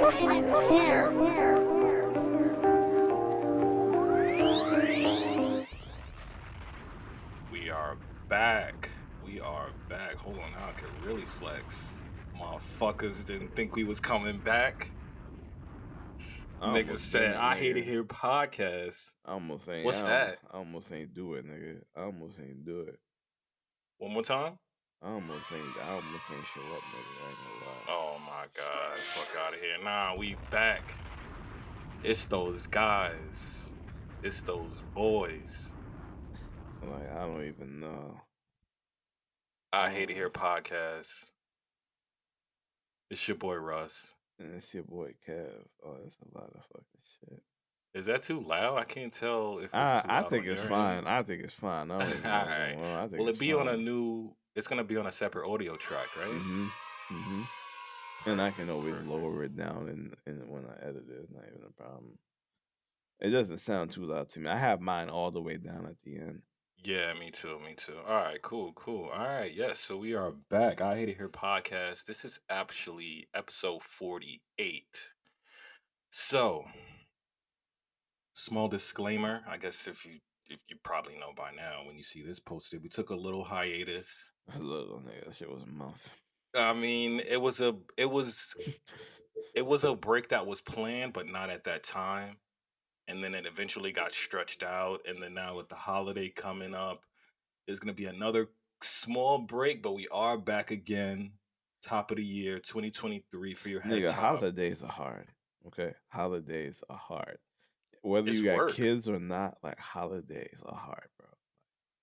We are back. We are back. Hold on, now I can really flex. Motherfuckers didn't think we was coming back. I Niggas almost said, didn't, I hate it nigga. here podcast. I almost ain't. What's that? I almost ain't do it, nigga. I almost ain't do it. One more time? I almost ain't show up, nigga. I ain't gonna lie. Oh my god. Fuck out of here. Nah, we back. It's those guys. It's those boys. Like, I don't even know. I hate it here podcast. It's your boy Russ. And it's your boy Kev. Oh, that's a lot of fucking shit. Is that too loud? I can't tell if it's too I loud think on it's your fine. end. I think it's fine. I don't even know what's Alright. going on. I think Will it's it be fine. on a new... It's going to be on a separate audio track, right? Mm-hmm. And I can always Perfect. lower it down and when I edit it. It's not even a problem. It doesn't sound too loud to me. I have mine all the way down at the end. Yeah, me too. All right, cool. All right, yes, so we are back. I Hate It Here podcast. This is actually episode 48. So, small disclaimer. I guess if you probably know by now when you see this posted, we took a little hiatus. A little nigga, that shit was a month. I mean, it was a break that was planned, but not at that time. And then it eventually got stretched out. And then now with the holiday coming up, there's going to be another small break, but we are back again. Top of the year, 2023 for your head Nigga, top. holidays are hard. Okay? Holidays are hard. Whether It's you got work. kids or not, like, holidays are hard, bro.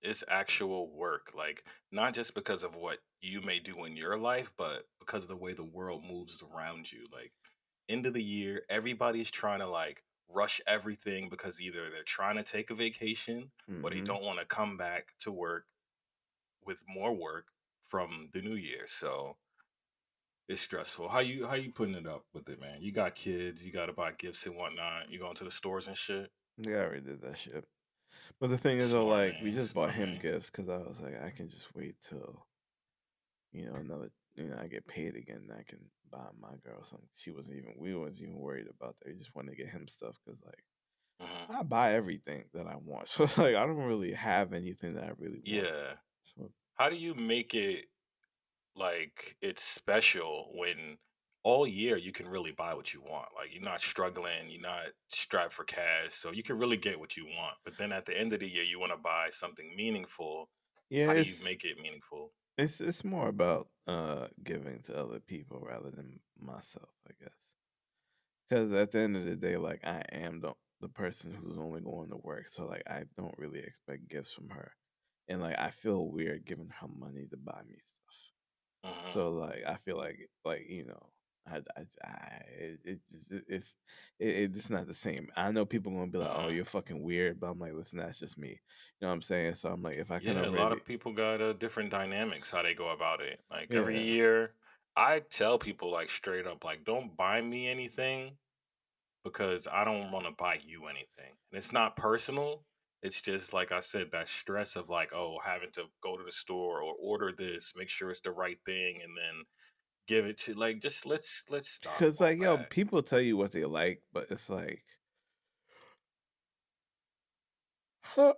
It's actual work. Like, not just because of what you may do in your life, but because of the way the world moves around you. Like, end of the year, everybody's trying to, like, rush everything because either they're trying to take a vacation or they don't want to come back to work with more work from the new year. So it's stressful. How you putting it up with it, man? You got kids, you gotta buy gifts and whatnot. You going to the stores and shit. Yeah, I already did that shit. But the thing is, though, Smart like, we man, just bought smart him man. gifts because I was like, I can just wait till, I get paid again and I can buy my girl something. We wasn't even worried about that. We just wanted to get him stuff because, like, I buy everything that I want. So, like, I don't really have anything that I really want. Yeah. So, How do you make it like it's special when all year you can really buy what you want? Like you're not struggling, you're not strapped for cash, so you can really get what you want. But then at the end of the year, you want to buy something meaningful. yeah, How do you make it meaningful? it's more about giving to other people rather than myself, I guess. Because at the end of the day, like, I am the person who's only going to work, so, like, I don't really expect gifts from her, and, like, I feel weird giving her money to buy me stuff. So, like, I feel like it's just not the same. I know people gonna be like, "Oh, you're fucking weird," but I'm like, listen, that's just me. You know what I'm saying? So I'm like, if I can Yeah, a lot already, of people got different dynamics how they go about it. Like every yeah, year, I tell people like straight up, like, don't buy me anything because I don't want to buy you anything. And it's not personal. It's just like I said, that stress of like, oh, having to go to the store or order this, make sure it's the right thing, and then give it to like just let's stop because, all like, yo, that. people tell you what they like, but it's like,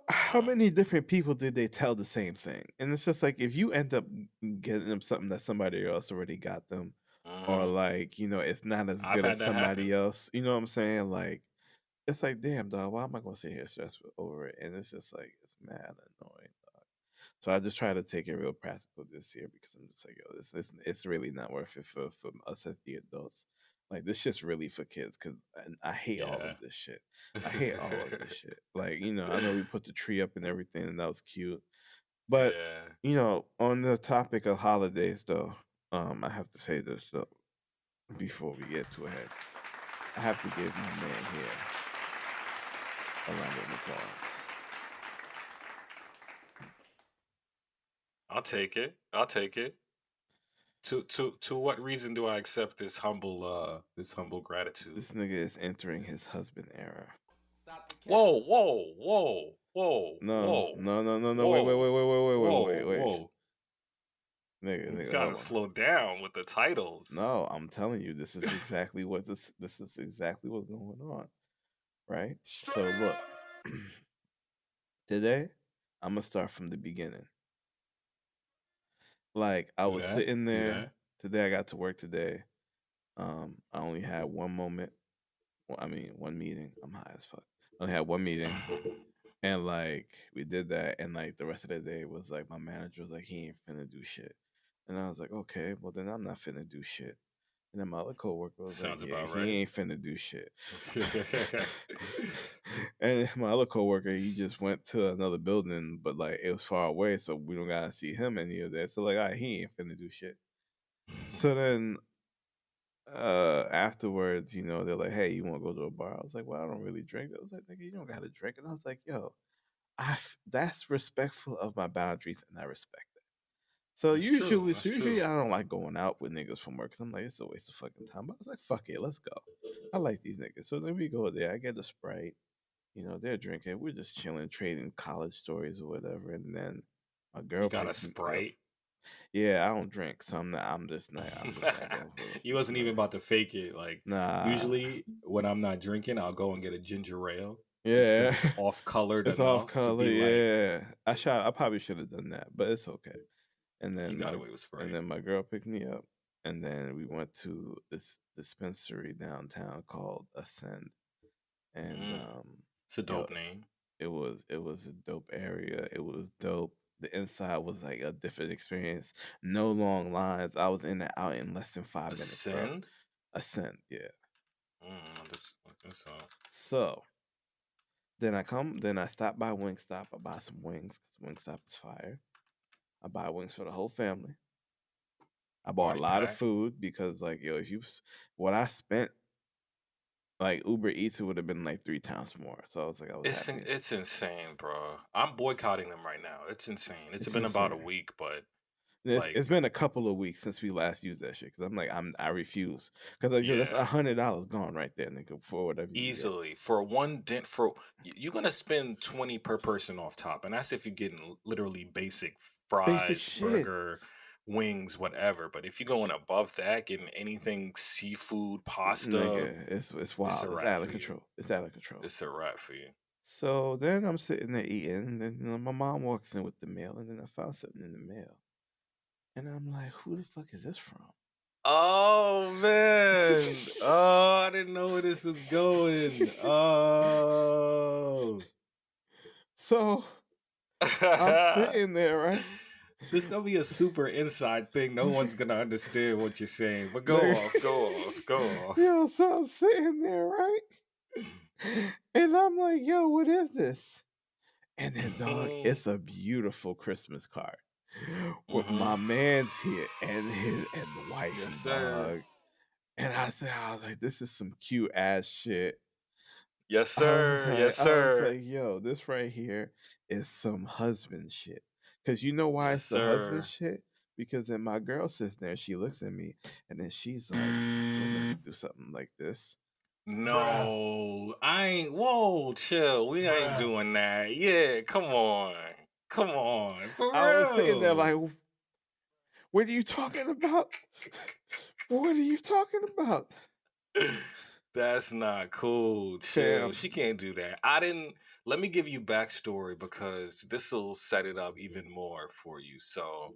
how many different people did they tell the same thing? And it's just like, if you end up getting them something that somebody else already got them, or, like, it's not as I've good had as that somebody happen. else, you know what I'm saying? Like, it's like, damn, dog, why am I gonna sit here stressed over it? And it's just like, it's mad annoying, dog. So I just try to take it real practical this year because I'm just like, yo, it's really not worth it for us as the adults. Like, this shit's really for kids because I hate all Yeah. of this shit. I hate all of this shit. Like, I know we put the tree up and everything, and that was cute. But, Yeah. on the topic of holidays, though, I have to say this though before we get too ahead. I have to give my man here a round of applause. I'll take it. To what reason do I accept this humble gratitude? This nigga is entering his husband era. Whoa. No, Whoa. no, no, no, no. Whoa. Wait. Whoa. You nigga, gotta hold on. slow down with the titles. No, I'm telling you, this is exactly what's going on, right? So look, today I'm gonna start from the beginning. Like I Do was that. sitting Do there that. today. I got to work today. I only had one moment. Well, I mean, one meeting. I'm high as fuck. I only had one meeting, and like we did that, and like the rest of the day was like my manager was like he ain't finna do shit, and I was like okay, well then I'm not finna do shit. And then my other coworker was like, Sounds yeah, about he right. ain't finna do shit. And my other coworker, he just went to another building, but like it was far away, so we don't gotta see him any of that. So like, all right, he ain't finna do shit. So then afterwards, they're like, hey, you wanna go to a bar? I was like, well, I don't really drink. I was like, nigga, you don't gotta drink. And I was like, yo, that's respectful of my boundaries and I respect that. So That's true. usually, That's so usually true. I don't like going out with niggas from work because I'm like, it's a waste of fucking time. But I was like, fuck it, let's go. I like these niggas. So then we go there. I get the Sprite. They're drinking. We're just chilling, trading college stories or whatever. And then my You girl got a picks me up. Sprite. Yeah, I don't drink, so I'm not. I'm just not going for You the wasn't even drink. about to fake it. Like Nah. usually when I'm not drinking, I'll go and get a ginger ale just because Yeah, it's off colored it's off enough to color. be like, Yeah, I probably should have done that, but it's okay. And you then got my away with and Sprite. then my girl picked me up, and then we went to this dispensary downtown called Ascend, and Mm, it's a yo, dope name. it was a dope area. It was dope. The inside was like a different experience. No long lines. I was in and out in less than 5 minutes, bro. Ascend. Ascend, yeah. Look this up. So then I stop by Wingstop. I buy some wings because Wingstop is fire. I buy wings for the whole family. I bought a Party lot of pack. food because, like, yo, what I spent, like Uber Eats, it would have been like 3 times more. So I was happy. It's insane, bro. I'm boycotting them right now. It's insane. It's It's been about a insane. week, but It's like, been a couple of weeks since we last used that shit because I refuse because like yo, that's yeah. $100 gone right there, nigga, for whatever you get. Easily for one dent for you're gonna spend 20 per person off top, and that's if you're getting literally basic Basic fries, shit, burger, wings, whatever. But if you're going above that, getting anything seafood, pasta, nigga. It's it's a wild. It's wrap out for of you. control. It's out of control. It's a wrap for you. So then I'm sitting there eating, and then my mom walks in with the mail, and then I found something in the mail, and I'm like, who the fuck is this from? Oh man! Oh, I didn't know where this was going. Oh. So I'm sitting there, right? This gonna be a super inside thing. No one's gonna understand what you're saying. But go Nigga. off, go off, go off. Yo, so I'm sitting there, right? And I'm like, yo, what is this? And then, dog, Mhm. it's a beautiful Christmas card with my Mhm. man's here and the Yes, wifey, sir. dog. And I was like, this is some cute ass shit. Yes, sir. Yes, I was sir. like, yo, this right here is some husband shit. Cause you know why Yes, it's the husband sir. shit? Because then my girl sits there, she looks at me, and then she's like, you would never do something like this. Bruh. No, I ain't. Whoa, chill. We ain't Bruh. doing that. Yeah, come on. Come on. For I was sitting there real. like, what are you talking about? What are you talking about? That's not cool. Chill. Fam. She can't do that. I didn't. Let me give you backstory because this will set it up even more for you. So,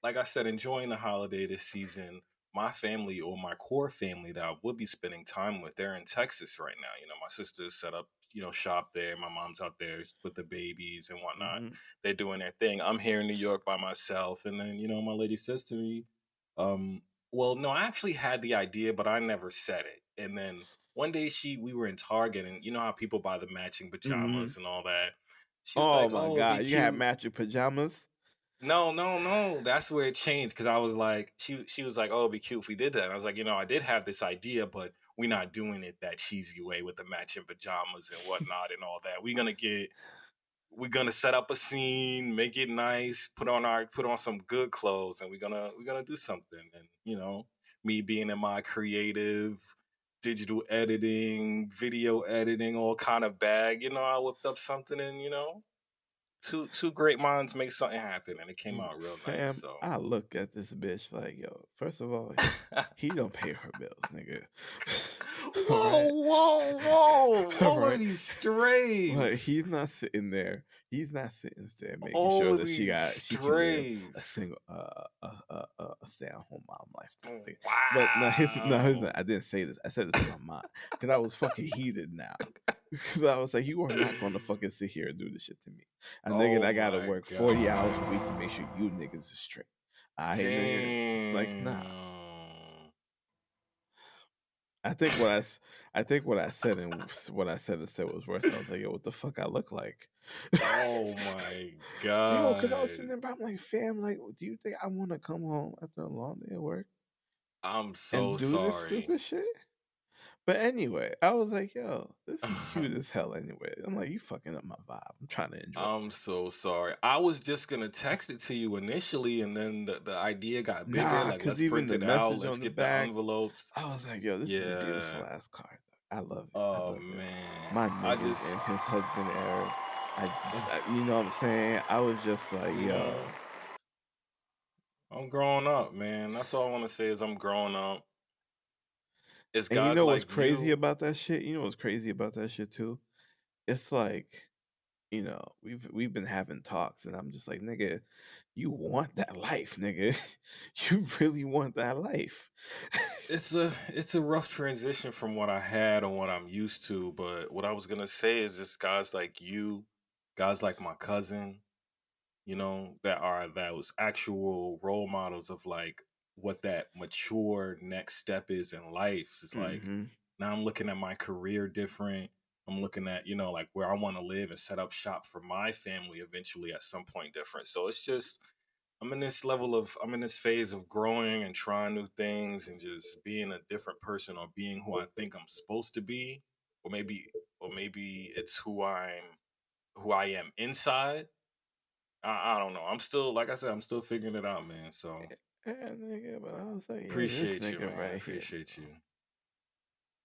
like I said, enjoying the holiday this season. My family or my core family that I would be spending time with, they're in Texas right now. My sister's set up, shop there. My mom's out there with the babies and whatnot. Mhm. They're doing their thing. I'm here in New York by myself. And then, my lady says to me, um, well, no, I actually had the idea, but I never said it. And then one day we were in Target and you know how people buy the matching Mhm. pajamas and all that. She was Oh like, my oh, it'd be god, you had cute. matching pajamas? No, no, no. That's where it changed because I was like, she was like, oh, it'd be cute if we did that. And I was like, I did have this idea, but we're not doing it that cheesy way with the matching pajamas and whatnot and all that. We're gonna set up a scene, make it nice, put on some good clothes, and we're gonna do something. And me being in my creative digital editing, video editing, all kind of bag, I whipped up something and two great minds make something happen, and it came out real nice. Fam, So, I look at this bitch like, yo, first of all, he don't pay her bills, nigga. All right. whoa, whoa, whoa! All All of right. these Like strays, he's not sitting there. He's not sitting there making all sure of that these she can live a strays. single a stay at home mom lifestyle. Like, but no, his Wow. I didn't say this. I said this in my mind because I was fucking heated now. Because I was like, you are not going to fucking sit here and do this shit to me. A nigga Oh that got to my work 40 hours a week to make god. sure you niggas is straight. I nigga, like nah. Damn. I think I think what I said and what I said instead was worse. I was like, yo, what the fuck I look like? Oh my Yo, because I was god. sitting there, but I'm like, fam, like, do you think I want to come home after a long day at work I'm and so do this sorry. stupid shit? But anyway, I was like, yo, this is cute as hell anyway. I'm like, you fucking up my vibe. I'm trying to enjoy I'm this. so sorry. I was just gonna text it to you initially, and then the idea got bigger. Nah, Like, because let's even print the it out. message Let's on the get the back, envelopes. I was like, yo, this is a beautiful Yeah. ass card. I love it. I Oh love it. man. My I niggas and just, his husband Eric. You know what I'm saying? I was just like, you know, yo. I'm growing up, man. That's all I want to say is I'm growing up. It's And you guys know what's like crazy you. about that shit? You know what's crazy about that shit too? It's like, we've been having talks and I'm just like, nigga, you want that life, nigga. You really want that life. It's a rough transition from what I had and what I'm used to. But what I was gonna say is just guys like you, guys like my cousin, that are those actual role models of like what that mature next step is in life. It's like Mhm. now I'm looking at my career different. I'm looking at, like where I want to live and set up shop for my family eventually at some point different. So it's just I'm in this phase of growing and trying new things and just being a different person or being who I think I'm supposed to be. Or maybe it's who I am inside. I don't know. I'm still, like I said, I'm still figuring it out, man. So Yeah, nigga, but I was like, yo, this appreciate you, nigga man. right here. Appreciate you.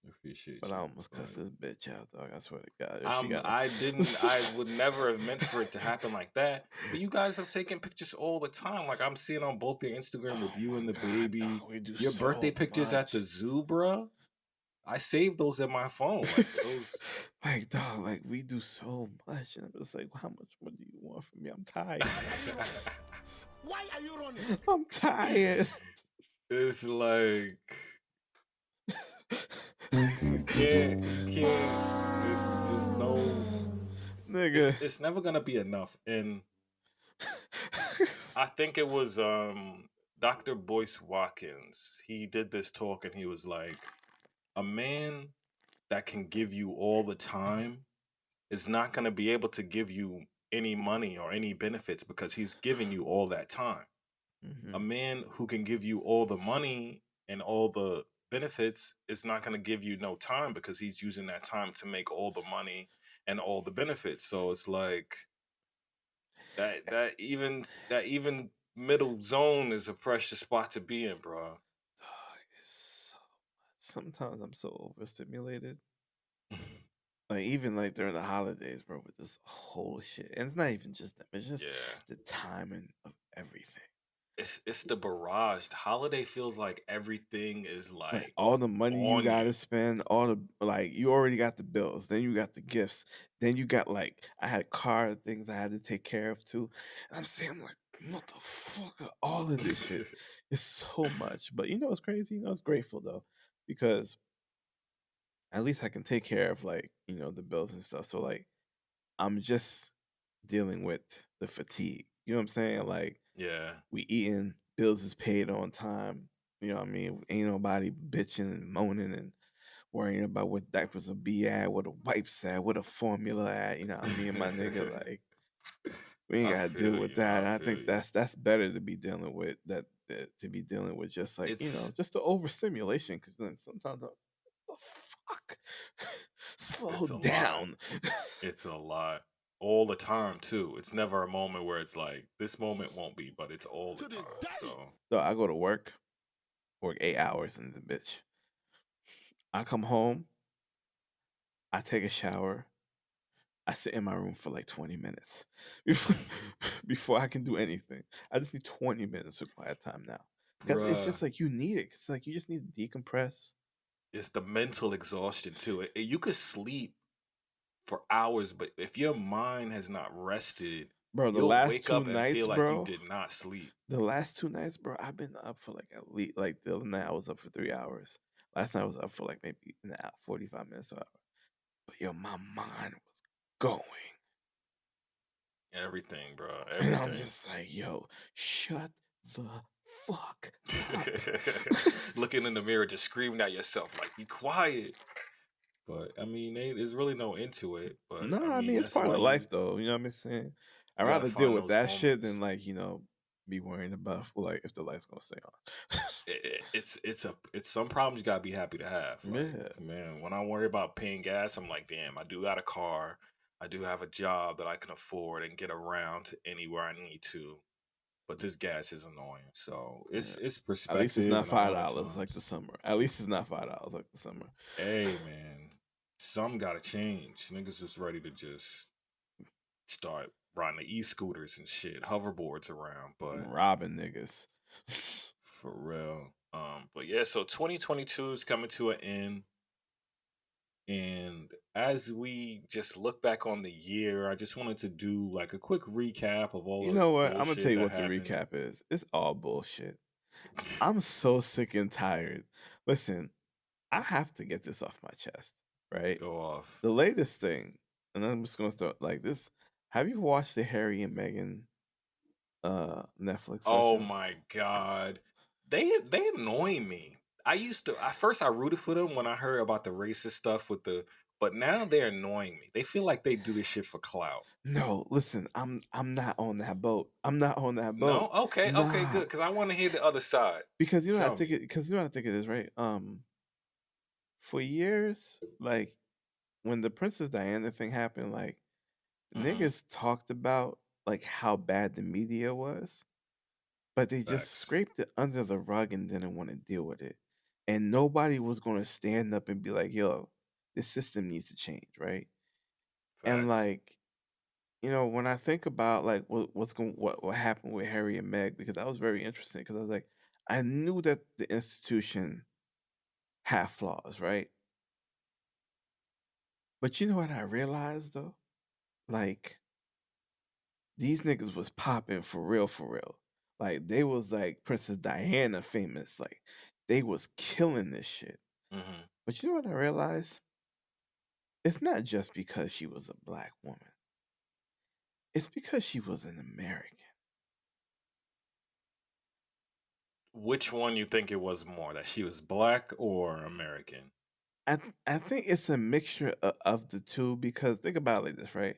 But Appreciate I you. almost cussed But this bitch out, dog. I swear to God. Yo, she got I would never have meant for it to happen like that. But you guys have taken pictures all the time. Like I'm seeing on both your Instagram with Oh you my and the God, baby. dog. We do Your birthday so pictures at the much. zoo, bruh. I saved those in my phone. Like those. Like, dog, like we do so much. And I'm just like, how much more do you want from me? I'm tired. Why are you running? I'm tired. It's like you can't just know Nigga. it's never gonna be enough. And I think it was Dr. Boyce Watkins. He did this talk and he was like, a man that can give you all the time is not gonna be able to give you any money or any benefits because he's giving you all that time. A Hmm. man who can give you all the money and all the benefits is not going to give you no time because he's using that time to make all the money and all the benefits. So it's like that even middle zone is a precious spot to be in, bro. Dog, it's so much. Sometimes I'm so overstimulated. Like even like during the holidays, bro, with this whole shit. And it's not even just them, it's just Yeah. the timing of everything. It's the barrage. The holiday feels like everything is Like like all the money you on gotta you. spend, all the like you already got the bills, then you got the gifts, then you got like I had car things I had to take care of too. And I'm saying I'm like, motherfucker, all of this shit is so much. But you know what's crazy? You know it's grateful though, because at least I can take care of like, the bills and stuff. So like I'm just dealing with the fatigue. You know what I'm saying? Like Yeah. we eating, bills is paid on time. You know what I mean? Ain't nobody bitching and moaning and worrying about what diapers will be at, what the wipes at, what the formula at. You know what I mean, my nigga? Like we ain't I gotta deal feel with you. that. I And I feel think you. that's better to be dealing with to be dealing with just like It's just the overstimulation. Because then sometimes I'm, the fuck, slow it's a lot. down. It's a lot. All the time too. It's never a moment where it's like this moment won't be, but it's all the To this time. day. So So I go to work 8 hours in the bitch. I come home, I take a shower, I sit in my room for like 20 minutes before, before I can do anything. I just need 20 minutes of quiet time now. Because it's Bruh. just like you need it. It's like you just need to decompress. It's the mental exhaustion too. You could sleep for hours, but if your mind has not rested, Bro, the you'll last wake two up and nights, feel like you bro, did not sleep. the last 2 nights, bro, I've been up for like at least, like the other night I was up for 3 hours. Last night I was up for like maybe an hour, 45 minutes to an hour. But yo, my mind was going. Everything, bro. And I'm Everything. just like, yo, shut the fuck up. Looking in the mirror, just screaming at yourself, like, be quiet. But I mean, there's really no end to it. But No, I I mean, mean it's that's part why of life though. You know what I'm saying? I'd you gotta rather deal find with those that shit than moments. like, be worrying about like if the light's gonna stay on. It's some problems you gotta be happy to have. Like, Yeah. man, when I worry about paying gas, I'm like, damn, I do got a car, I do have a job that I can afford and get around to anywhere I need to. But this gas is annoying. So Yeah. it's At least it's perspective, not and a lot of $5 like the times, summer. At least it's not $5 like the summer. hey man, some gotta change. Niggas was ready to just start riding the e-scooters and shit, hoverboards around, but Robbing niggas. for real. But yeah, so 2022 is coming to an end. And as we just look back on the year, I just wanted to do like a quick recap of all You the know what? I'm gonna tell bullshit you that what the happened. recap is. It's all bullshit. I'm so sick and tired. Listen, I have to get this off my chest, right? Go off. The latest thing, and I'm just gonna start like this. Have you watched the Harry and Meghan Netflix Oh special? my god. They annoy me. I used to at first I rooted for them when I heard about the racist stuff with the but now they're annoying me. They feel like they do this shit for clout. No, listen, I'm not on that boat. I'm not on that boat. No? Okay, okay, Nah, good. Cause I want to hear the other side. because Tell me. you know what I think it is, right? For years, like when the Princess Diana thing happened, like Mm-hmm. niggas talked about like how bad the media was, but they just Facts. scraped it under the rug and didn't want to deal with it. And nobody was going to stand up and be like, "Yo, this system needs to change," right? And Facts. like, when I think about like what happened with Harry and Meg, because that was very interesting. Because I was like, I knew that the institution had flaws, right? But you know what I realized though? Like these niggas was popping for real, for real. Like they was like Princess Diana famous. Like they was killing this shit. Mm-hmm. But you know what I realized? It's not just because she was a black woman. It's because she was an American. Which one you think it was more? That she was black or American? I think it's a mixture of the two because think about it like this, right?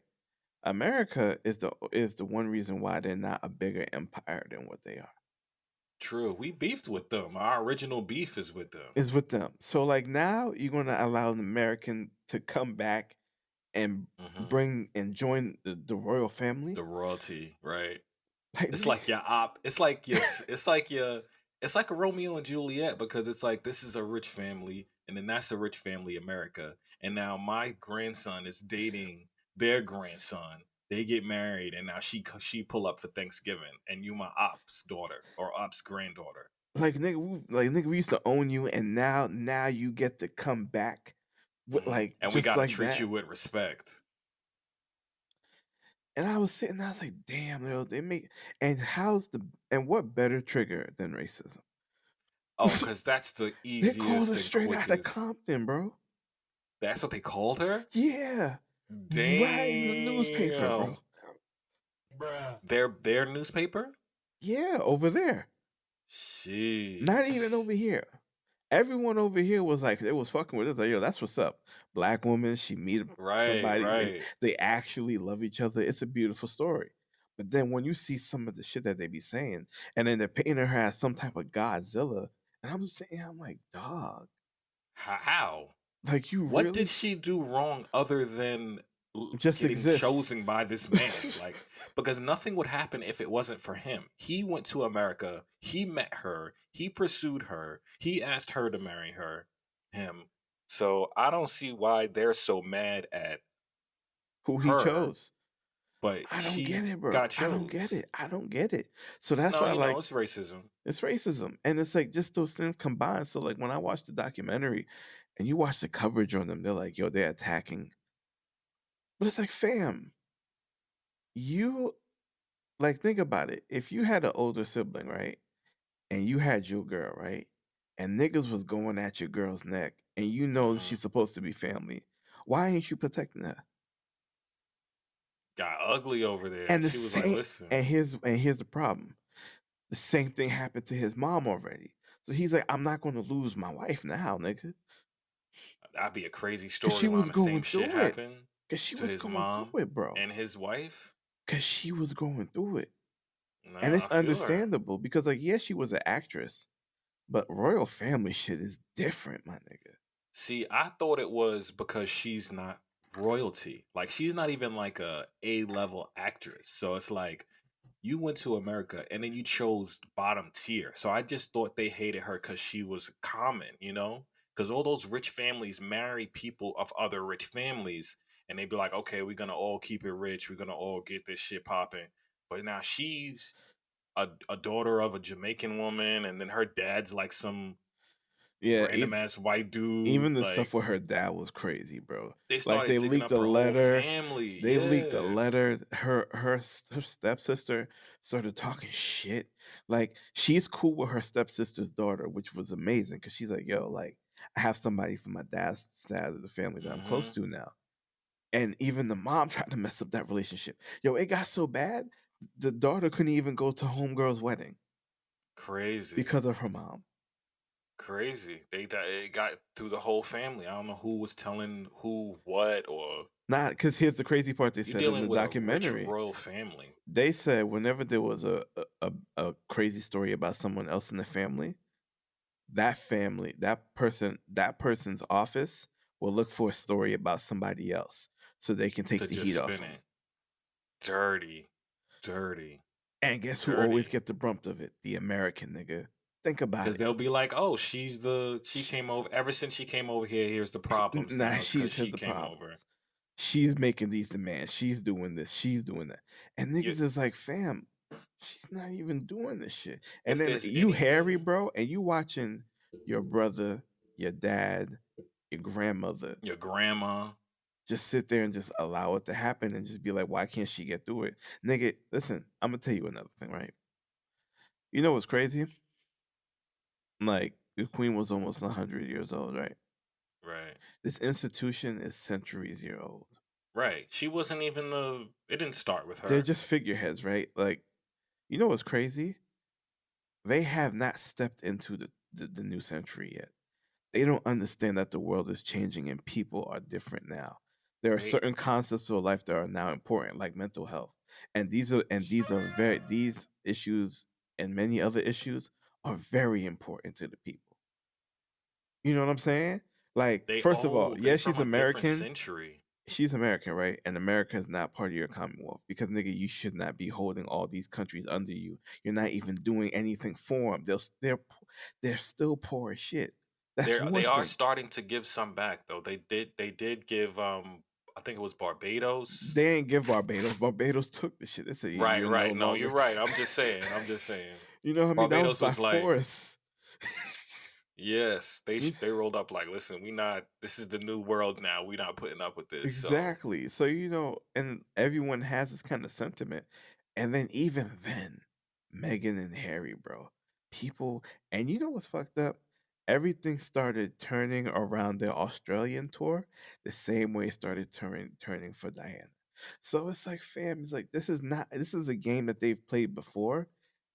America is the one reason why they're not a bigger empire than what they are. True. We beefed with them. Our original beef is with them. Is with them. So like now you're gonna allow an American to come back and Mm-hmm. bring and join the royal family? The royalty, right? Like It's nigga, like your op. It's like yes. It's like your. It's like a Romeo and Juliet because it's like this is a rich family, and then that's a rich family, America, and now my grandson is dating their grandson. They get married, and now she pull up for Thanksgiving, and you my op's daughter or op's granddaughter, nigga, we used to own you, and now you get to come back, with, like and we just gotta like treat that. you with respect. And I was sitting, there, I was like, damn, yo, they make and what better trigger than racism? Oh, cause that's the They called easiest her and straight out of quickest. Compton, bro. That's what they called her. Yeah, right in the newspaper, bro. Damn. Their newspaper. Yeah, over there. Not Sheesh. even over here. Everyone over here was like, they was fucking with us. Like, yo, that's what's up. Black woman, she meet Right, somebody, right. they actually love each other. It's a beautiful story. But then when you see some of the shit that they be saying, and then they're painting her as some type of Godzilla, and I'm just saying, I'm like, dog, How? like you What really did she do wrong other than just getting exist. chosen by this man? Like, because nothing would happen if it wasn't for him. He went to America. He met her. He pursued her. He asked her to marry him. So I don't see why they're so mad at who he her, chose. but I don't she get it, bro. got I don't get chose. it. I don't get it. So that's No, why, you know, like, it's racism. it's racism, and it's like just those things combined. So like when I watched the documentary, and you watch the coverage on them, they're like, "Yo, they're attacking," but it's like, fam, you like think about it. If you had an older sibling, right, and you had your girl, right, and niggas was going at your girl's neck, and you know Hmm. she's supposed to be family, why ain't you protecting her? Got ugly over there. And the She was like, same, listen, and here's the problem. The same thing happened to his mom already. So he's like, I'm not going to lose my wife now, nigga, that'd be a crazy because she storyline. was The same going shit through it. happened Because she to was his going mom through it, bro. and his wife. Because she was going through it. And Nah, I it's feel her. understandable because, like, yeah, she was an actress, but royal family shit is different, my nigga. See, I thought it was because she's not royalty. Like she's not even like a A-level actress. So it's like you went to America and then you chose bottom tier. So I just thought they hated her because she was common, you know? Because all those rich families marry people of other rich families and they be like, okay, we're gonna all keep it rich, we're gonna all get this shit popping. But now she's a daughter of a Jamaican woman, and then her dad's like some Yeah, random ass white dude. even the Like stuff with her dad was crazy, bro. they Like started they digging leaked up a her whole letter. family. They leaked a Yeah. letter. Her stepsister started talking shit. Like she's cool with her stepsister's daughter, which was amazing because she's like, yo, like I have somebody from my dad's side of the family that I'm close Mm-hmm. to now. And even the mom tried to mess up that relationship. Yo, it got so bad, the daughter couldn't even go to homegirl's wedding Crazy. because of her mom. Crazy. It got through the whole family. I don't know who was telling who what, or Not because here's the crazy part they you're said in dealing the with a rich documentary. royal family. They said whenever there was a crazy story about someone else in the family, that person's office will look for a story about somebody else so they can To take the just heat off spin them. it. Dirty. Dirty. And guess who always Dirty. get the brunt of it? The American nigga. Think about Because it. they'll be like, oh, she came over ever since she came over here, here's the problems Nah, now. It's because she's had she the came over. problems. She's making these demands. She's doing this. She's doing that. And You, niggas is like, fam, she's not even doing this shit. And if then there's you Harry, anything, bro, and you watching your brother, your dad, your grandmother your grandma, just sit there and just allow it to happen and just be like, why can't she get through it? Nigga, listen, I'm gonna tell you another thing, right? You know what's crazy? Like, the queen was almost 100 years old, right? right. This institution is centuries year old. Right. She wasn't even it didn't start with They're her. just figureheads, right? Like, you know what's crazy? They have not stepped into the new century yet. They don't understand that the world is changing and people are different now. There are They certain concepts of life that are now important, like mental health, and these issues and many other issues are very important to the people. You know what I'm saying? Like, first of all, they yeah, from she's a different American. century. She's American, right? And America is not part of your Commonwealth because nigga, you should not be holding all these countries under you. You're not even doing anything for them. They're still poor as shit. That's one They are thing. starting to give some back though. They did give I think it was Barbados. They ain't give Barbados. Barbados took the shit. They said, "Yeah, Right, you're no right. No, longer." you're right. I'm just saying. I'm just saying. You know what I mean? That was Barbados by was like, force. yes, You- they rolled up like, listen, we not. This is the new world now. We not putting up with this. So Exactly. So, and everyone has this kind of sentiment. And then even then, Meghan and Harry, bro. People, and you know what's fucked up? Everything started turning around their Australian tour the same way it started turning for Diana. So it's like, fam, it's like this is a game that they've played before,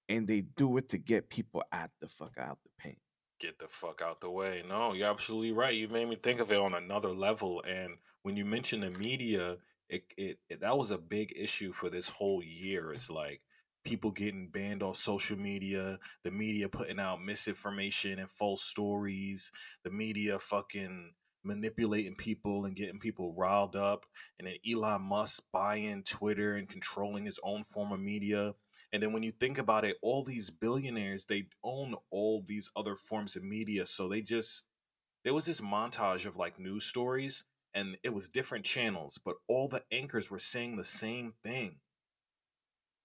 and they do it to get people out the fuck out the paint. get the fuck out the way. No, you're absolutely right. You made me think of it on another level. And when you mention the media, it that was a big issue for this whole year. It's like people getting banned off social media, the media putting out misinformation and false stories, the media fucking manipulating people and getting people riled up, and then Elon Musk buying Twitter and controlling his own form of media. And then when you think about it, all these billionaires, they own all these other forms of media. So there was this montage of like news stories, and it was different channels, but all the anchors were saying the same thing. It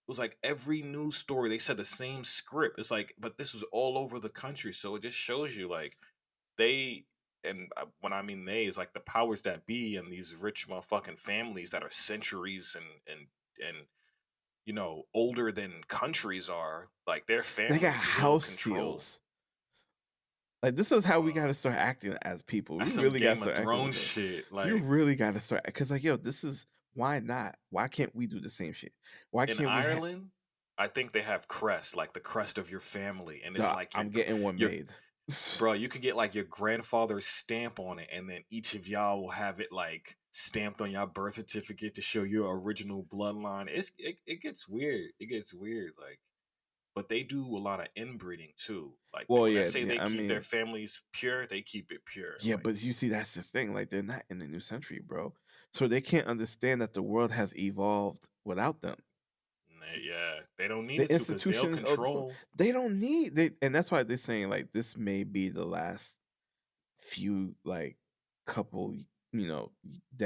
was like every news story they said the same script. It's like, but this was all over the country, so it just shows you like they and when I mean they is like the powers that be and these rich motherfucking families that are centuries and older than countries are, like their They got families will house control. seals. Like, this is how we Uh, gotta start acting as people. We that's some really gotta Game of start acting like Thrones this. shit. We Like really gotta start because, like, yo, this is why not? Why can't we do the same shit? Why in can't we have? Ireland, I think they have crest, like the crest of your family, and it's like I'm getting one your made. bro, you could get like your grandfather's stamp on it, and then each of y'all will have it like stamped on your birth certificate to show your original bloodline. It gets weird. It gets weird. Like, but they do a lot of inbreeding too. Like Well, when I yeah, say yeah. they I keep their mean, families pure, they keep it pure. yeah, Like, but you see, that's the thing. Like, they're not in the new century, bro. So they can't understand that the world has evolved without them. yeah, they don't need The it to because they'll institutions of the control. they don't need they, and that's why they're saying like this may be the last few like couple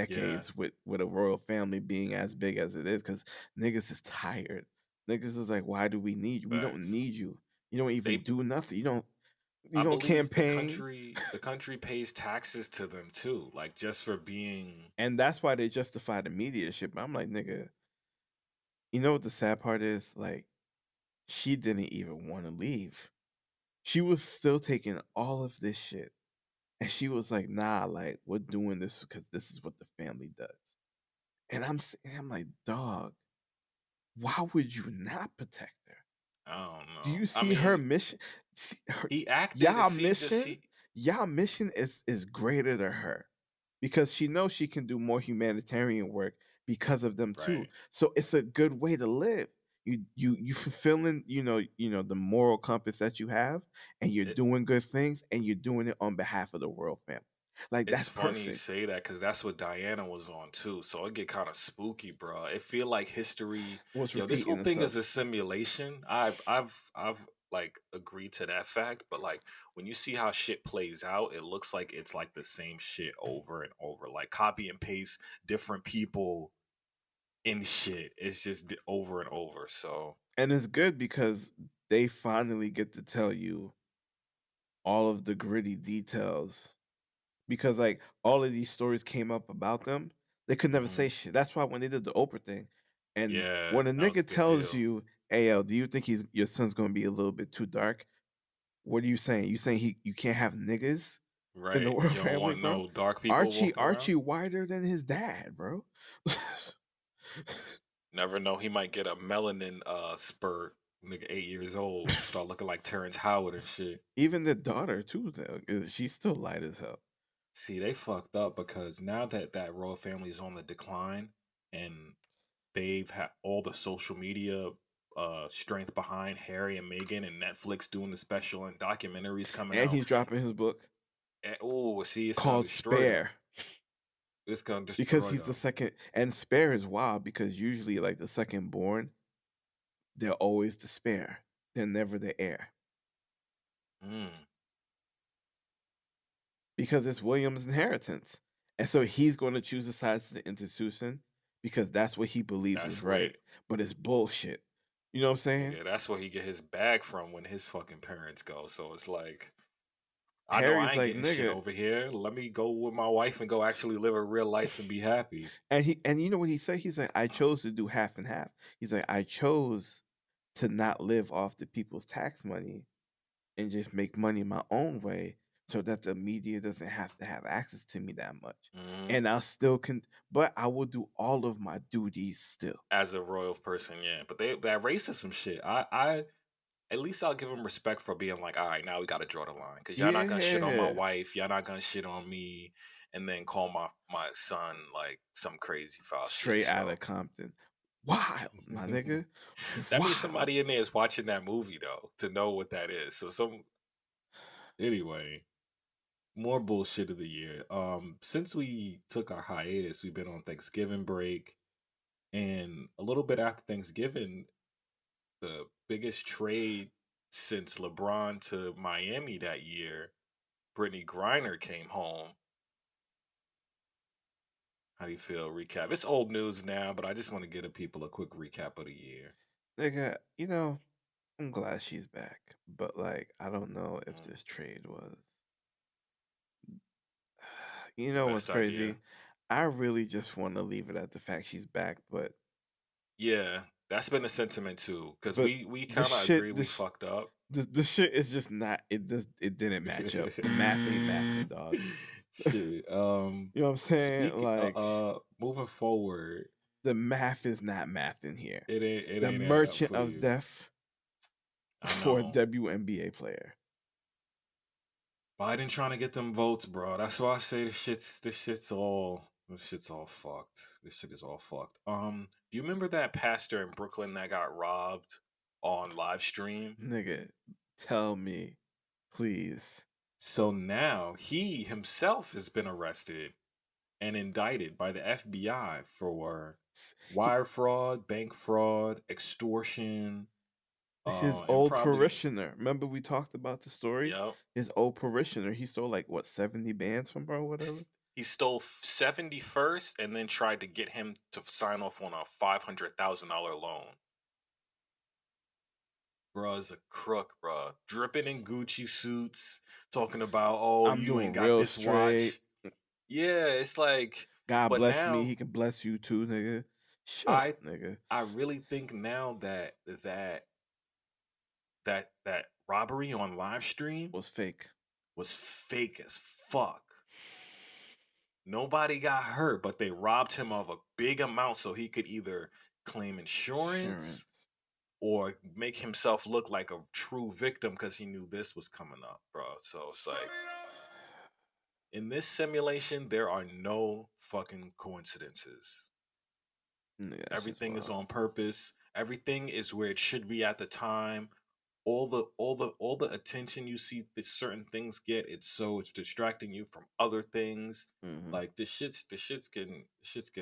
Yeah, decades with a royal family being as big as it is because niggas is tired. Niggas is like, why do we need you? We don't facts. need you. You don't even They do nothing. You I don't believe campaign. the country pays taxes to them too, like just for being. And that's why they justify the media shit. But I'm like, nigga, you know what the sad part is? Like, she didn't even want to leave. She was still taking all of this shit. And she was like, nah, like, we're doing this because this is what the family does. And I'm like, dog, why would you not protect her? I don't Do know. you I see her mean, mission? See, her, he acted. It y'all seemed to mission, see y'all mission is greater than her because she knows she can do more humanitarian work because of them too. right. So it's a good way to live. You fulfilling the moral compass that you have, and you're It, doing good things, and you're doing it on behalf of the royal family. Like it's that's funny you perfect. say that because that's what Diana was on too. So it get kind of spooky, bro. It feel like history. What's Yo, this whole repeating thing is itself? a simulation. I've like agreed to that fact, but like when you see how shit plays out, it looks like it's like the same shit over and over, like copy and paste different people in shit. It's just over and over. So And it's good because they finally get to tell you all of the gritty details because like all of these stories came up about them, they could never mhm. say shit. That's why when they did the Oprah thing, and Yeah, when a that was a nigga good tells deal. you, "Hey, yo, do you think your son's gonna be a little bit too dark?" What are you saying? You saying you can't have niggas in the Right. royal You don't family, want bro? no dark people walking around. Archie whiter than his dad, bro. Never know. He might get a melanin spurt. Nigga, 8 years old, start looking like Terrence Howard and shit. Even the daughter too, though, she's still light as hell. See, they fucked up because now that that royal family is on the decline, and they've had all the social media strength behind Harry and Meghan and Netflix doing the special and documentaries coming And out. he's dropping his book And, oh, see, it's gonna called destroy them. Spare. It's gonna Because destroy he's the them. second, and spare is wild because usually like the second born, they're always the spare. They're never the heir. Mm, Because it's William's inheritance. And so he's going to choose the sides of the institution because that's what he believes is that's right. what But it's bullshit. You know what I'm saying? nigga. That's where he get his bag from when his fucking parents go. So it's like, I know I Harry's ain't like, getting shit nigga. over here. Let me go with my wife and go actually live a real life and be happy. And you know what he said? He's like, I chose to do half and half. He's like, I chose to not live off the people's tax money and just make money my own way so that the media doesn't have to have access to me that much. Hmm. And I still can, but I will do all of my duties still. As a royal person, yeah. But that racism shit, I at least I'll give him respect for being like, all right, now we got to draw the line because y'all not gonna shit on my Yeah. wife, y'all not gonna shit on me, and then call my son like some crazy foul shit. Straight out So of Compton. Wild, my nigga. that means Wild. somebody in there is watching that movie though to know what that is. So some anyway. More bullshit of the year. Since we took our hiatus, we've been on Thanksgiving break, and a little bit after Thanksgiving, the biggest trade since LeBron to Miami that year, Brittney Griner came home. How do you feel? Recap. It's old news now, but I just want to give the people a quick recap of the year. Nigga, I'm glad she's back, but like, I don't know if this trade was. You The know what's best idea. crazy? I really just want to leave it at the fact she's back, Yeah, that's been the sentiment too. Because but we the kind of agree shit, we fucked up. the shit is just not. It didn't match up. The math ain't mathing, dog. Shit. You know what I'm saying? Speak. Like Moving forward, the math is not mathing here. it The ain't adding up merchant for of you. death I for a know. WNBA player. Biden trying to get them votes, bro. That's why I say this shit's all fucked. This shit is all fucked. Do you remember that pastor in Brooklyn that got robbed on live stream? Nigga, tell me, please. So now he himself has been arrested and indicted by the FBI for He, wire fraud, bank fraud, extortion, his and old probably parishioner. Remember we talked about the story? yep. His old parishioner. He stole like what 70 bands from her or whatever. He stole 70 first and then tried to get him to sign off on a $500,000 loan. Bruh's a crook, bruh. Dripping in Gucci suits, talking about, oh, I'm you ain't doing got real this straight. watch. Yeah, it's like, God but bless me. now He can bless you too, nigga. Shut up, I nigga. I really think now that robbery on live stream Was fake. was fake as fuck. Nobody got hurt, but they robbed him of a big amount so he could either claim insurance or make himself look like a true victim because he knew this was coming up, bro. So it's like in this simulation, there are no fucking coincidences. Nigga, that's just Everything is wild. on purpose. Everything is where it should be at the time. All the attention you see that certain things get, it's distracting you from other things. Mm-hmm. Like the shit's getting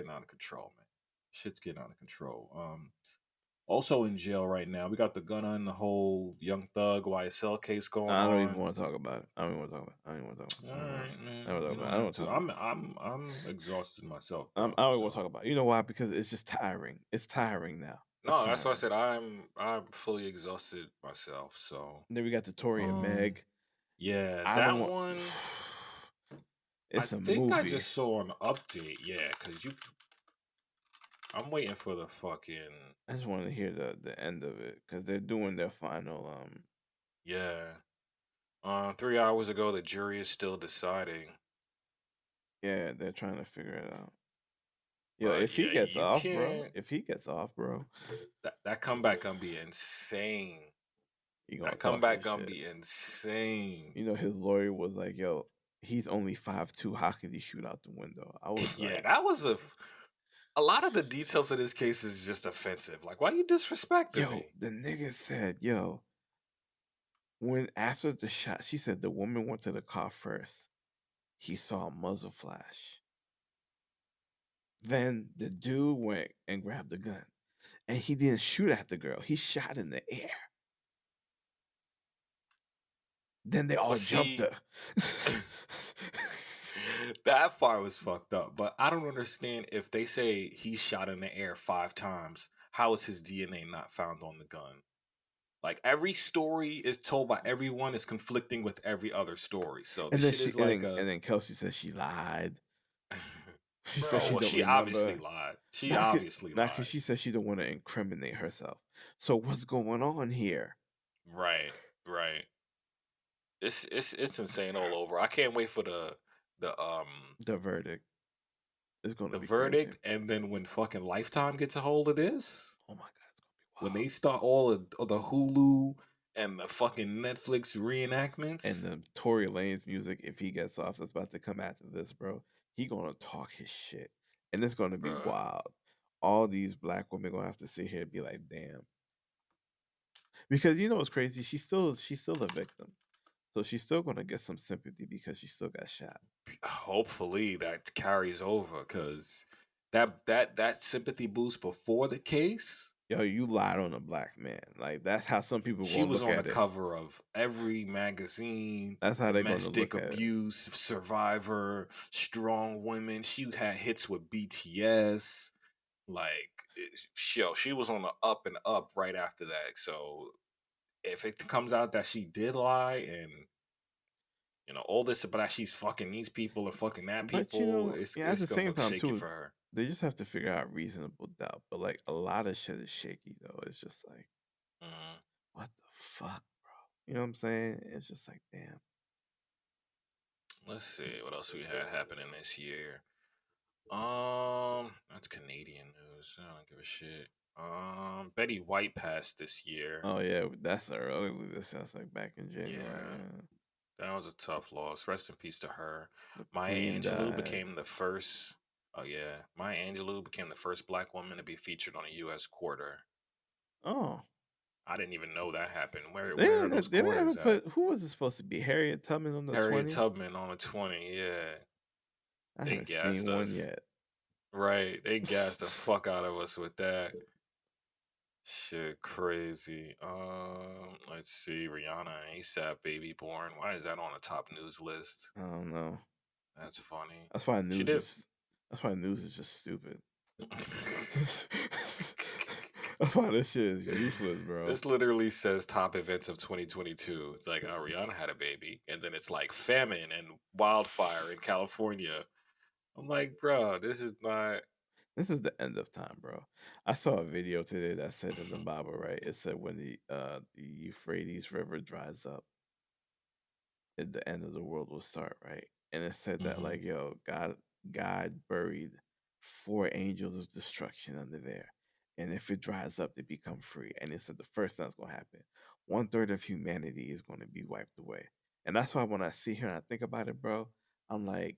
out of control, man. Shit's getting out of control. Also in jail right now, we got the gunner and the whole Young Thug YSL case going I don't even on. want to talk about it. I don't even want to talk about it. I don't even want to talk about it. All right, man. I don't You don't want have to to. talk about it. I'm exhausted myself, I bro. don't even want to So talk about it. You know why? Because it's just tiring. It's tiring now. It's no, that's why I tiring. said I'm fully exhausted myself. So And then we got the Tory and Meg. yeah, I don't that want. one. I It's a think I movie. just saw an update. Yeah, because I'm waiting for the fucking. I just want to hear the end of it because they're doing their final. Yeah. 3 hours ago, the jury is still deciding. Yeah, they're trying to figure it out. Yo, But if he yeah, gets you off, bro. can't. If he gets off, bro, That comeback gonna be insane. he gonna That talk comeback that gonna shit. be insane. His lawyer was like, "Yo, he's only 5'2". How could he shoot out the window?" I was Yeah, like, that was a lot of the details of this case is just offensive. Like, why you disrespecting "Yo," me? the nigga said, "Yo." When after the shot, she said the woman went to the car first. He saw a muzzle flash. Then the dude went and grabbed the gun. And he didn't shoot at the girl. He shot in the air. Then they all But jumped see, her. that part was fucked up. But I don't understand if they say he shot in the air 5 times, how is his DNA not found on the gun? Like every story is told by everyone is conflicting with every other story. So and this then shit is like a and then Kelsey said she lied. She said bro. she Well, don't she obviously remember. lied. She Not obviously because lied. she said she don't want to incriminate herself. So what's going on here? Right, right. It's insane all over. I can't wait for the um The verdict is going to the be crazy. verdict, and then when fucking Lifetime gets a hold of this, Oh my god, it's gonna be when wild. they start all of the Hulu and the fucking Netflix reenactments, And the Tory Lane's music, if he gets off, that's about to come after this, bro. He gonna talk his shit, and it's gonna be bruh. wild. All these black women gonna have to sit here and be like, "Damn," because you know what's crazy? She's still a victim, so she's still gonna get some sympathy because she still got shot. Hopefully that carries over because that sympathy boost before the case Yo, you lied on a black man. Like that's how some people She gonna was look on the at it. cover of every magazine, That's how they're gonna domestic look at it. abuse survivor, strong women. She had hits with BTS. Like, she was on the up and up right after that. So if it comes out that she did lie and all this about she's fucking these people and fucking that But people, yeah, at it's the gonna same look time shaky too, for her. they just have to figure out reasonable doubt. But like a lot of shit is shaky though. It's just like, Mhm. what the fuck, bro? You know what I'm saying? It's just like, damn. Let's see what else we had happening this year. That's Canadian news. I don't give a shit. Betty White passed this year. Oh yeah, that's early. This sounds like back in January. Yeah, Yeah. that was a tough loss. Rest in peace to her. The Maya queen Angelou died. became the first. Oh yeah, Maya Angelou became the first black woman to be featured on a U.S. quarter. Oh, I didn't even know that happened. Where they are those didn't ever quarters at? put who was it supposed to be? Harriet Tubman on the Harriet 20. Tubman on a 20. Yeah, I they haven't seen gassed one us. yet. Right, they gassed the fuck out of us with that. Shit, crazy. Let's see. Rihanna and ASAP baby born. Why is that on the top news list? I don't know. That's funny. That's why She news did. is. That's why news is just stupid. That's why this shit is useless, bro. This literally says top events of 2022. It's like, oh, Rihanna had a baby, and then it's like famine and wildfire in California. I'm like, bro, this is not. This is the end of time, bro. I saw a video today that said in the Bible, right? It said when the Euphrates River dries up, the end of the world will start, right? And it said that Mhm. like, yo, God buried four angels of destruction under there. And if it dries up, they become free. And it said the first thing that's gonna happen, 1/3 of humanity is gonna be wiped away. And that's why when I see here and I think about it, bro, I'm like,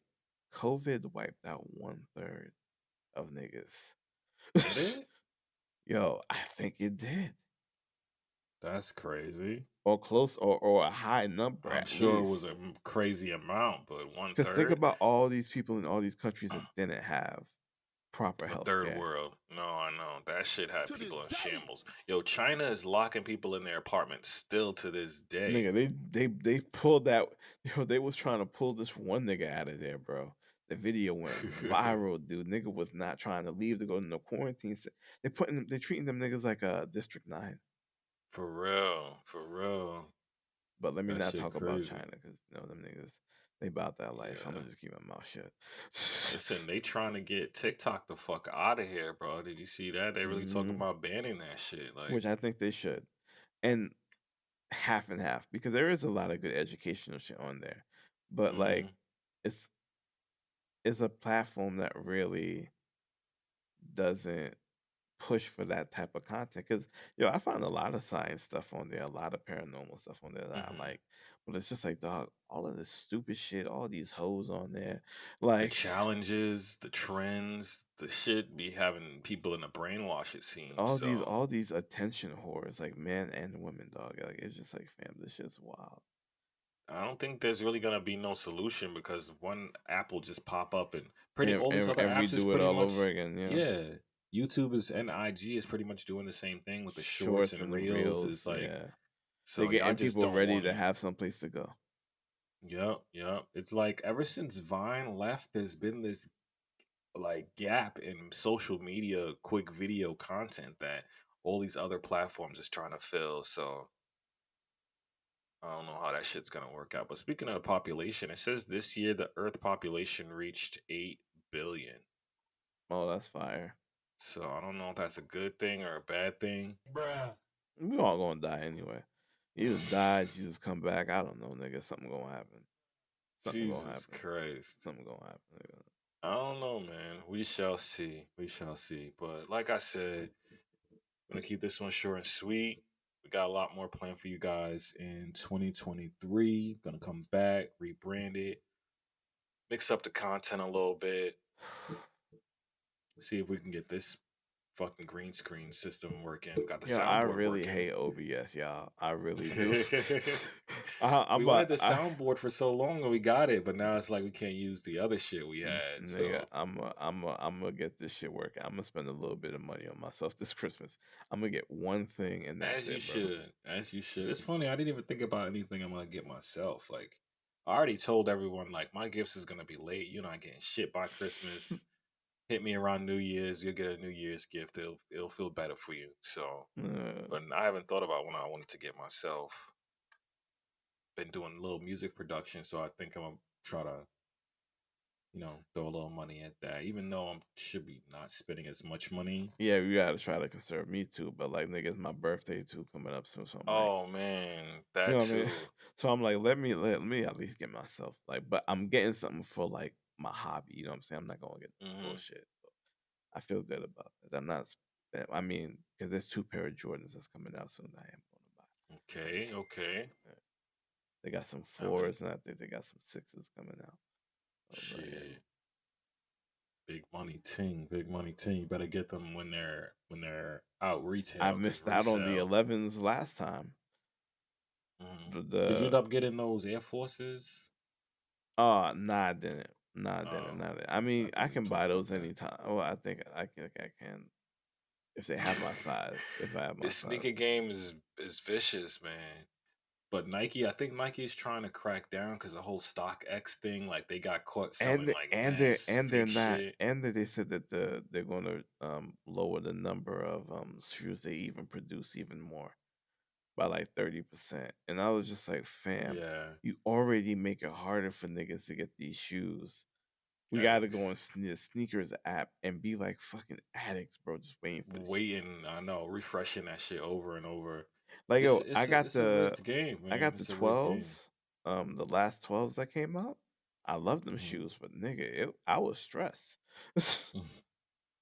COVID wiped out 1/3 of niggas. Did it? Yo, I think it did. That's crazy. Or close or a high number I'm at sure it was least. a crazy amount, but one Because think third. about all these people in all these countries that didn't have proper A health third care. world. No, I know. That shit had To this people in day. shambles. Yo, China is locking people in their apartments still to this day. Nigga, they pulled that. They was trying to pull this one nigga out of there, bro. The video went viral, dude. Nigga was not trying to leave to go to no quarantine. They treating them niggas like a District 9. For real. For real. But let me That not shit talk about crazy. China because them niggas they about that life. I'm Yeah. gonna just keep my mouth shut. Listen, they trying to get TikTok the fuck out of here, bro. Did you see that? They really talking hmm about banning that shit. Like, Which I think they should, and half and half because there is a lot of good educational shit on there, but like hmm it's it's a platform that really doesn't push for that type of content because yo I find a lot of science stuff on there, a lot of paranormal stuff on there that I hmm like, but it's just like dog, all of this stupid shit, all these hoes on there, the like challenges, the trends, the shit be having people in a brainwash, it seems. all these So all these attention whores, like men and women, dog. Like it's just like fam, this shit's wild. I don't think there's really gonna be no solution because one app will just pop up and pretty all these other And apps is redo it pretty all over much again. Yeah, yeah. YouTube is and IG is pretty much doing the same thing with the shorts shorts and and the reels. reels. Is like Yeah, they're so y'all getting just people don't ready want to it. have some place to go. Yep, yep. It's like ever since Vine left, there's been this like gap in social media quick video content that all these other platforms is trying to fill. So I don't know how that shit's gonna work out. But speaking of the population, it says this year the Earth population reached 8 billion. Oh, that's fire. So I don't know if that's a good thing or a bad thing. Bruh. We all gonna die anyway. You just die, Jesus come back. I don't know, nigga. Something gonna happen. Something gonna Jesus happen. Christ. Something gonna happen. Nigga. I don't know, man. We shall see. We shall see. But like I said, I'm gonna keep this one short and sweet. We got a lot more planned for you guys in 2023. Gonna come back, rebrand it, mix up the content a little bit, see if we can get this fucking green screen system working, got the Yeah, I soundboard really working. hate OBS, y'all. I really do. I'm We about, wanted the soundboard for so long and we got it, but now it's like we can't use the other shit we had. nigga. So I'm gonna get this shit working. I'm gonna spend a little bit of money on myself this Christmas. I'm gonna get one thing and that's as you it, bro. should, as you should. It's funny, I didn't even think about anything I'm gonna get myself. Like I already told everyone, like my gifts is gonna be late. You're not getting shit by Christmas. Hit me around New Year's, you'll get a New Year's gift. It'll feel better for you. So, Uh, but I haven't thought about when I wanted to get myself. Been doing a little music production, so I think I'm gonna try to, throw a little money at that. Even though I should be not spending as much money. yeah, you gotta try to conserve me too. But like, nigga, it's my birthday too coming up soon, so I'm like, Oh man, you that know what I mean? too. So I'm like, let me at least get myself like, but I'm getting something for like my hobby. You know what I'm saying? I'm not gonna get Hmm. bullshit. So I feel good about that. I'm not. I mean, because there's two pair of Jordans that's coming out soon that I am gonna buy. Okay, okay. Yeah. They got some I haven't fours and I think they got some sixes coming out. So, yeah. shit. Big money ting. You better get them when they're out I retail because missed out on the resale. 11s last time. Did you end The up getting those Air Forces? oh nah, I didn't. Nah, I didn't. Oh, Nah, I didn't. I mean, I I think we can talked buy about those that. anytime. Oh, I think I can if they have my size. If I have my This size. sneaker game is vicious, man. But Nike, I think Nike's trying to crack down because the whole StockX thing, like they got caught selling like mass They're fake not shit. they said that they're going to lower the number of shoes they even produce even more by like 30%. And I was just like, fam, Yeah, you already make it harder for niggas to get these shoes. We got to go on yikes. the sneakers app and be like fucking addicts, bro, just waiting for this shit. Waiting, I know, refreshing that shit over and over. Like It's yo, it's a, it's a rigged game, I man. got the It's a rigged game. 12s, the last 12s that came out. I love them Hmm. shoes, but nigga, I was stressed.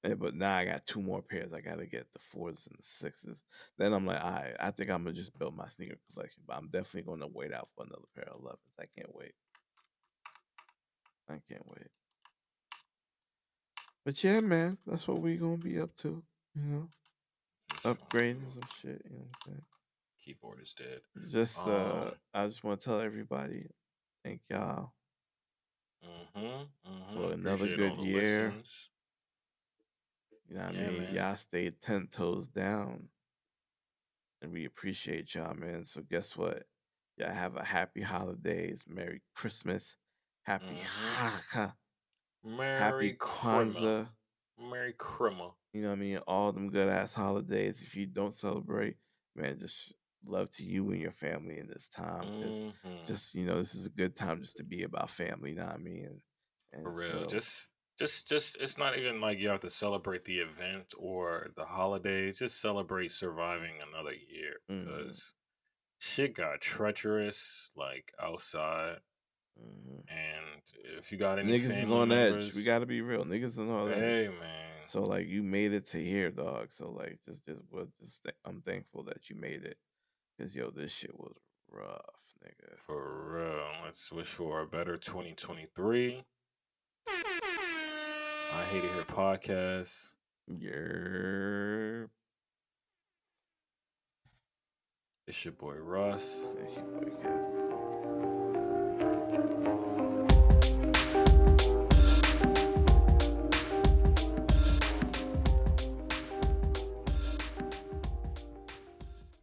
But now I got two more pairs. I gotta get the fours and the sixes. Then I'm like, I think I'm gonna just build my sneaker collection. But I'm definitely gonna wait out for another pair of 11s. I can't wait. I can't wait. But yeah, man, that's what we gonna be up to. You know, Just trying to upgrading do. some shit. You know what I'm saying? Keyboard is dead. Just Um. I just want to tell everybody, thank y'all for another Appreciate all good the year. listens. You know what I Yeah, mean? man. Y'all stayed 10 toes down, and we appreciate y'all, man. So guess what? Y'all have a happy holidays, Merry Christmas, Happy Mm-hmm. Hanukkah, Happy Merry Christmas. Kwanzaa. Merry Christmas. You know what I mean? All them good ass holidays. If you don't celebrate, man, just love to you and your family in this time, because Mm-hmm. just this is a good time just to be about family. You know what I mean? For And real. so, Just. It's not even like you have to celebrate the event or the holidays. Just celebrate surviving another year, mm, because shit got treacherous, like outside. mhm. And if you got any Niggas is family on edge. We members, gotta be real. Niggas is on edge. hey man, So like you made it to here, dog. So like I'm thankful that you made it, cause yo, this shit was rough, nigga. for real. Let's wish for a better 2023. I Hate It Here podcast. Yeah, It's your boy Russ. it's your boy Kev.